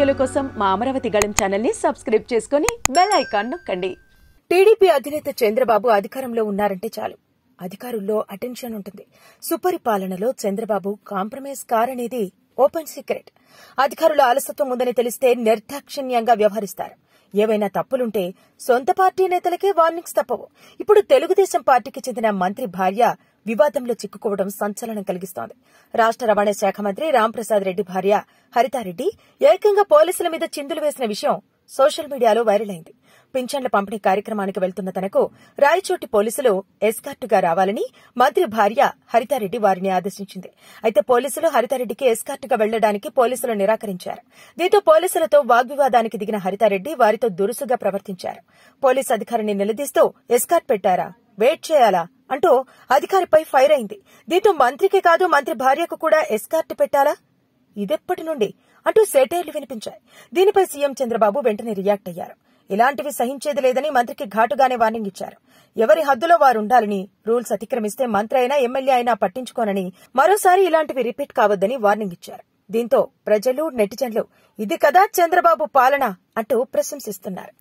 వీడియోల కోసం మా అమరావతి గళం ఛానల్ ని సబ్స్క్రైబ్ చేసుకుని బెల్ ఐకాన్ నొక్కండి. టీడీపీ అధినేత చంద్రబాబు అధికారంలో ఉన్నారంటే చాలు అధికారుల్లో అటెన్షన్ ఉంటుంది. సుపరిపాలనలో చంద్రబాబు కాంప్రమైజ్ కారనేది ఓపెన్ సీక్రెట్. అధికారుల అలసత్వం ఉందని తెలిస్తే నిర్దాక్షిణ్యంగా వ్యవహరిస్తారు. ఏవైనా తప్పులుంటే సొంత పార్టీ నేతలకే వార్నింగ్స్ తప్పవు. ఇప్పుడు తెలుగుదేశం పార్టీకి చెందిన మంత్రి భార్య వివాదంలో చిక్కుకోవడం సంచలనం కలిగిస్తోంది. రాష్ట్ర రవాణా శాఖ మంత్రి రాంప్రసాద్ రెడ్డి భార్య హరితారెడ్డి ఏకంగా పోలీసుల మీద చిందులు వేసిన విషయం సోషల్ మీడియాలో వైరల్ అయింది. పింఛన్ల పంపిణీ కార్యక్రమానికి వెళ్తున్న తనకు రాయచోటి పోలీసులు ఎస్కార్టుగా రావాలని మంత్రి భార్య హరితారెడ్డి వారిని ఆదేశించింది. అయితే పోలీసులు హరితారెడ్డికి ఎస్కార్టుగా వెళ్లడానికి పోలీసులు నిరాకరించారు. దీంతో పోలీసులతో వాగ్వివాదానికి దిగిన హరితారెడ్డి వారితో దురుసుగా ప్రవర్తించారు. పోలీసు అధికారిని నిలదీస్తూ ఎస్కార్ట్ పెట్టారా, వెయిట్ చేయాలా అంటూ అధికారిపై ఫైర్ అయింది. దీంతో మంత్రికి కాదు మంత్రి భార్యకు కూడా ఎస్కార్ట్ పెట్టాలా, ఇదెప్పటి నుండి అంటూ సెటైర్లు వినిపించాయి. దీనిపై సీఎం చంద్రబాబు వెంటనే రియాక్ట్ అయ్యారు. ఇలాంటివి సహించేది లేదని మంత్రికి ఘాటుగానే వార్నింగ్ ఇచ్చారు. ఎవరి హద్దులో వారుండాలని, రూల్స్ అతిక్రమిస్తే మంత్రి అయినా ఎమ్మెల్యే అయినా పట్టించుకోనని, మరోసారి ఇలాంటివి రిపీట్ కావద్దని వార్నింగ్ ఇచ్చారు. దీంతో ప్రజలు, నెటిజన్లు ఇది కదా చంద్రబాబు పాలన అంటూ ప్రశంసిస్తున్నారు.